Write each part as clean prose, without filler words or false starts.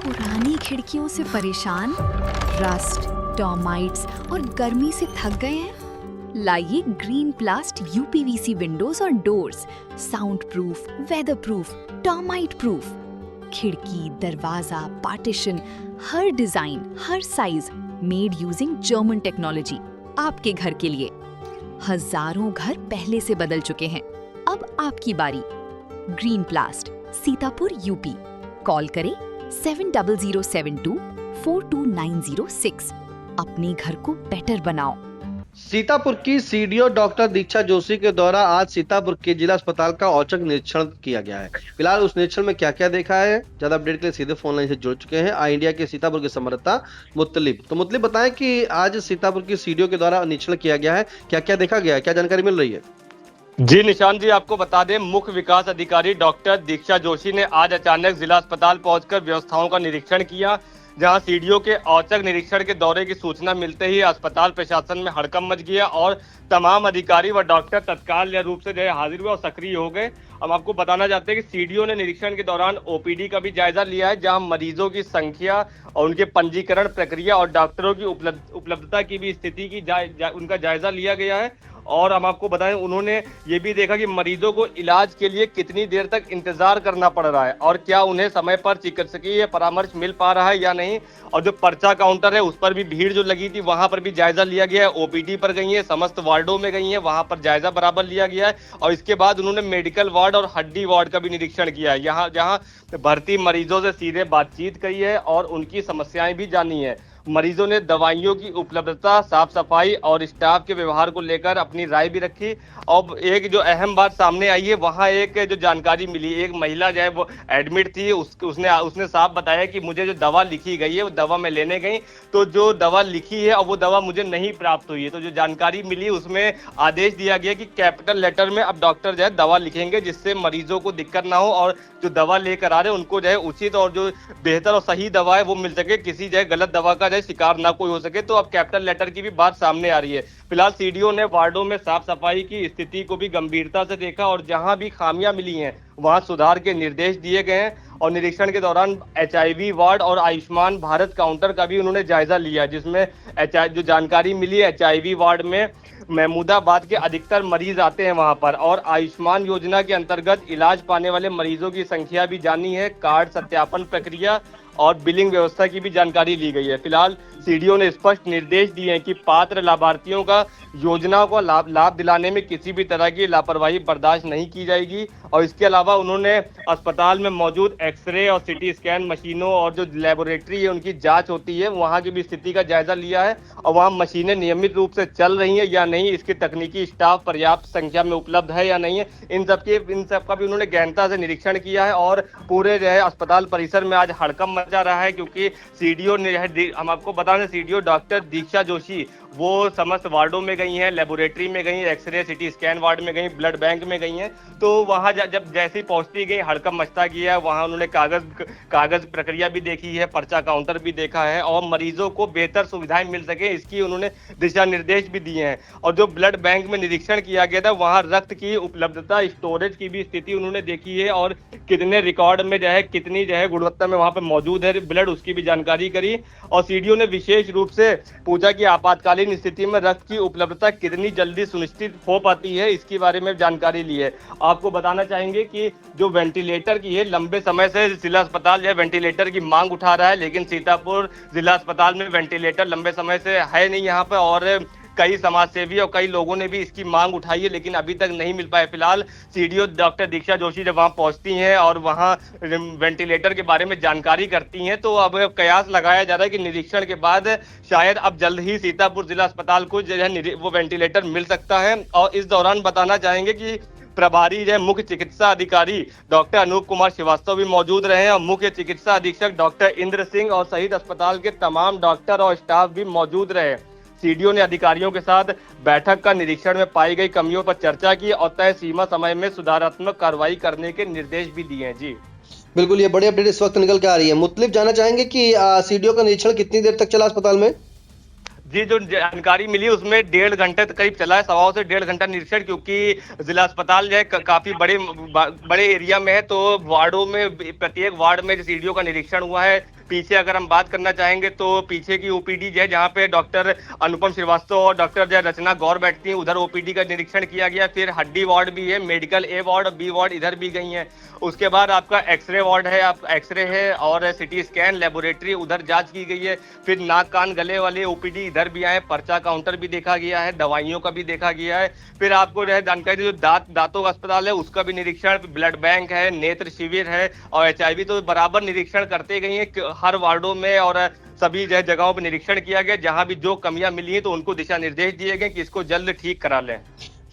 पुरानी खिड़कियों से परेशान, रस्ट, टर्माइट्स और गर्मी से थक गए हैं? लाइए ग्रीन प्लास्ट यूपीवीसी विंडोज और doors, soundproof, weatherproof, termite proof. खिड़की, दरवाजा, पार्टीशन, हर डिजाइन, हर size, made using German technology, आपके घर के लिए। हजारों घर पहले से बदल चुके हैं, अब आपकी बारी। Green प्लास्ट, Sitapur, UP. कॉल करें 7072422906। अपने घर को बेटर बनाओ। सीतापुर की सीडीओ डॉक्टर दीक्षा जोशी के द्वारा आज सीतापुर के जिला अस्पताल का औचक निरीक्षण किया गया है। फिलहाल उस निरीक्षण में क्या क्या देखा है, ज्यादा अपडेट के लिए सीधे फोन लाइन से जुड़ चुके हैं आई इंडिया के सीतापुर के संवाददाता मुत्तलिब। तो मुत्तलिब, बताएं कि आज सीतापुर की सीडीओ के द्वारा निरीक्षण किया गया है, क्या क्या देखा गया है, क्या जानकारी मिल रही है? जी निशान जी, आपको बता दें, मुख्य विकास अधिकारी डॉक्टर दीक्षा जोशी ने आज अचानक जिला अस्पताल पहुंचकर व्यवस्थाओं का निरीक्षण किया, जहां सीडीओ के औचक निरीक्षण के दौरे की सूचना मिलते ही अस्पताल प्रशासन में हड़कंप मच गया और तमाम अधिकारी व डॉक्टर तत्काल रूप से हाजिर हुए और सक्रिय हो गए। हम आपको बताना चाहते हैं कि सीडीओ ने निरीक्षण के दौरान ओपीडी का भी जायजा लिया है, जहां मरीजों की संख्या और उनके पंजीकरण प्रक्रिया और डॉक्टरों की उपलब्धता की भी स्थिति की उनका जायजा लिया गया है। और हम आपको बताएं, उन्होंने ये भी देखा कि मरीजों को इलाज के लिए कितनी देर तक इंतजार करना पड़ रहा है और क्या उन्हें समय पर चिकित्सकीय परामर्श मिल पा रहा है या नहीं। और जो पर्चा काउंटर है उस पर भी भीड़ जो लगी थी, वहां पर भी जायजा लिया गया है। ओपीडी पर गई है, समस्त वार्डों में गई है, वहां पर जायजा बराबर लिया गया है। और इसके बाद उन्होंने मेडिकल वार्ड और हड्डी वार्ड का भी निरीक्षण किया है, यहाँ जहाँ भर्ती मरीजों से सीधे बातचीत की है और उनकी समस्याएं भी जानी है। मरीजों ने दवाइयों की उपलब्धता, साफ सफाई और स्टाफ के व्यवहार को लेकर अपनी राय भी रखी। और एक जो अहम बात सामने आई है, वहां एक जो जानकारी मिली, एक महिला जो है वो एडमिट थी, उसने साफ बताया कि मुझे जो दवा लिखी गई है वो दवा मैं लेने गई तो जो दवा लिखी है और वो दवा मुझे नहीं प्राप्त हुई है। तो जो जानकारी मिली उसमें आदेश दिया गया कि कैपिटल लेटर में अब डॉक्टर जो है दवा लिखेंगे, जिससे मरीजों को दिक्कत ना हो और जो दवा लेकर आ रहे हैं उनको जो है उचित और जो बेहतर और सही दवा है वो मिल सके, किसी जो है गलत दवा का शिकार ना कोई हो सके। तो अब कैपिटल लेटर की भी बात सामने आ रही है। फिलहाल सीडीओ ने वार्डों में साफ सफाई की स्थिति को भी गंभीरता से देखा और जहां भी खामियां मिली हैं वहां सुधार के निर्देश दिए गए हैं। और निरीक्षण के दौरान एचआईवी वार्ड और आयुष्मान भारत काउंटर का भी उन्होंने जायजा लिया, जिसमें जो जानकारी मिली है, एचआईवी वार्ड में महमूदाबाद के अधिकतर मरीज आते हैं वहां पर, और आयुष्मान योजना के अंतर्गत इलाज पाने वाले मरीजों की संख्या भी जानी है। कार्ड सत्यापन प्रक्रिया और बिलिंग व्यवस्था की भी जानकारी ली गई है। फिलहाल सीडीओ ने स्पष्ट निर्देश दिए हैं कि पात्र लाभार्थियों का योजना को लाभ दिलाने में किसी भी तरह की लापरवाही बर्दाश्त नहीं की जाएगी। और इसके अलावा उन्होंने अस्पताल में मौजूद एक्सरे और सिटी स्कैन मशीनों और जो लेबोरेटरी है उनकी जांच होती है, वहां की भी स्थिति का जायजा लिया है और वहां मशीनें नियमित रूप से चल रही हैं या नहीं, इसके तकनीकी स्टाफ पर्याप्त संख्या में उपलब्ध है या नहीं है, इन सब का भी उन्होंने गहनता से निरीक्षण किया है। और पूरे जो है अस्पताल परिसर में आज हड़कंप मचा रहा है, क्योंकि सीडीओ ने, हम आपको बता दें, सीडीओ डॉक्टर दीक्षा जोशी वो समस्त वार्डों में गई हैं, लेबोरेटरी में गई, एक्सरे सिटी स्कैन वार्ड में गई, ब्लड बैंक में गई हैं। तो वहां जब जैसे ही पहुंचती गई हड़कंप मचता गया। वहां उन्होंने कागज प्रक्रिया भी देखी है, पर्चा काउंटर भी देखा है और मरीजों को बेहतर सुविधाएं मिल सके इसकी उन्होंने दिशा निर्देश भी दिए हैं। और जो ब्लड बैंक में निरीक्षण किया गया था, वहां रक्त की उपलब्धता, स्टोरेज की भी स्थिति उन्होंने देखी है और कितने रिकॉर्ड में जो है, कितनी जो है गुणवत्ता में वहां पर मौजूद है ब्लड, उसकी भी जानकारी करी। और सीडीओ ने विशेष रूप से पूछा कि आपातकालीन स्थिति में रक्त की उपलब्धता कितनी जल्दी सुनिश्चित हो पाती है, इसके बारे में जानकारी ली है। आपको बताना चाहेंगे कि जो वेंटिलेटर की है, लंबे समय से जिला अस्पताल जो है वेंटिलेटर की मांग उठा रहा है, लेकिन सीतापुर जिला अस्पताल में वेंटिलेटर लंबे समय से है नहीं यहाँ पर और कई समाजसेवी और कई लोगों ने भी इसकी मांग उठाई है, लेकिन अभी तक नहीं मिल पाए। फिलहाल सीडीओ डॉक्टर दीक्षा जोशी जब वहां पहुंचती हैं और वहां वेंटिलेटर के बारे में जानकारी करती हैं, तो अब कयास लगाया जा रहा है कि निरीक्षण के बाद शायद अब जल्द ही सीतापुर जिला अस्पताल को जो है वो वेंटिलेटर मिल सकता है। और इस दौरान बताना चाहेंगे कि प्रभारी जो मुख्य चिकित्सा अधिकारी डॉक्टर अनूप कुमार श्रीवास्तव भी मौजूद रहे और मुख्य चिकित्सा अधीक्षक डॉक्टर इंद्र सिंह और सहित अस्पताल के तमाम डॉक्टर और स्टाफ भी मौजूद रहे। सीडीओ ने अधिकारियों के साथ बैठक का निरीक्षण में पाई गई कमियों पर चर्चा की और तय सीमा समय में सुधारात्मक कार्रवाई करने के निर्देश भी दिए हैं। जी बिल्कुल, ये बड़ी अपडेट इस वक्त निकल के आ रही है। मुत्तलिब, जानना चाहेंगे कि सीडीओ का निरीक्षण कितनी देर तक चला अस्पताल में? जी, जो जानकारी मिली उसमें 1.5 घंटे करीब चला है, 1.25 से 1.5 घंटा निरीक्षण, क्योंकि जिला अस्पताल जो है काफी बड़े एरिया में है, तो वार्डों में प्रत्येक वार्ड में सीडीओ का निरीक्षण हुआ है। पीछे अगर हम बात करना चाहेंगे तो पीछे की ओपीडी जो है जहाँ पे डॉक्टर अनुपम श्रीवास्तव और डॉक्टर जो रचना गौर बैठती हैं, उधर ओपीडी का निरीक्षण किया गया। फिर हड्डी वार्ड भी है, मेडिकल ए वार्ड और बी वार्ड इधर भी गई हैं। उसके बाद आपका एक्सरे वार्ड है, आप एक्सरे है और सिटी स्कैन लेबोरेटरी उधर जांच की गई है। फिर नाक कान गले वाले ओपीडी इधर भी आए, पर्चा काउंटर भी देखा गया है, दवाइयों का भी देखा गया है। फिर आपको जो है जानकारी, जो दांतों का अस्पताल है उसका भी निरीक्षण, ब्लड बैंक है, नेत्र शिविर है और HIV तो बराबर निरीक्षण करते गई है हर वार्डों में और सभी जो है जगहों पर निरीक्षण किया गया। जहां भी जो कमियां मिली हैं तो उनको दिशा निर्देश दिए गए कि इसको जल्द ठीक करा लें।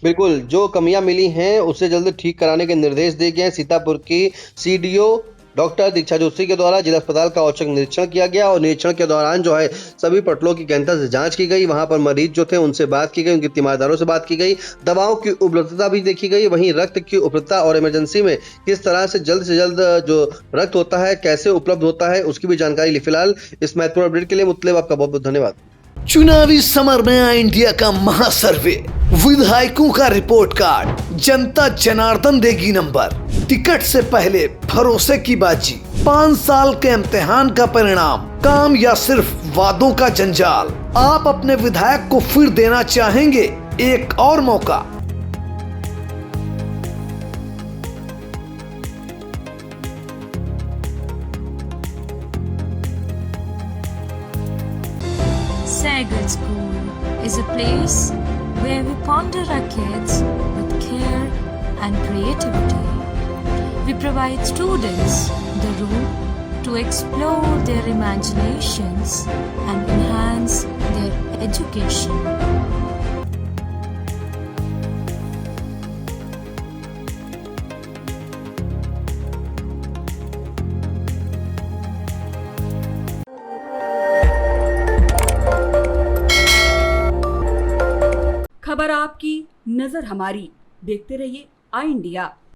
बिल्कुल, जो कमियां मिली हैं उसे जल्द ठीक कराने के निर्देश दिए गए हैं। सीतापुर की सीडीओ डॉक्टर दीक्षा जोशी के द्वारा जिला अस्पताल का औचक निरीक्षण किया गया और निरीक्षण के दौरान जो है सभी पटलों की गहनता से जांच की गई। वहां पर मरीज जो थे उनसे बात की गई, उनके तीमारदारों से बात की गई, दवाओं की उपलब्धता भी देखी गई। वहीं रक्त की उपलब्धता और इमरजेंसी में किस तरह से जल्द जो रक्त होता है कैसे उपलब्ध होता है उसकी भी जानकारी ली। फिलहाल इस महत्वपूर्ण अपडेट के लिए मुतलब आपका बहुत बहुत धन्यवाद। चुनावी समर में आया इंडिया का महासर्वे, विधायकों का रिपोर्ट कार्ड, जनता जनार्दन देगी नंबर, टिकट से पहले भरोसे की बाजी, 5 साल के इम्तिहान का परिणाम, काम या सिर्फ वादों का जंजाल। आप अपने विधायक को फिर देना चाहेंगे एक और मौका। Sagar School is a place where we ponder our kids with care and creativity. We provide students the room to explore their imaginations and enhance their education. खबर आपकी, नजर हमारी। देखते रहिए आई इंडिया।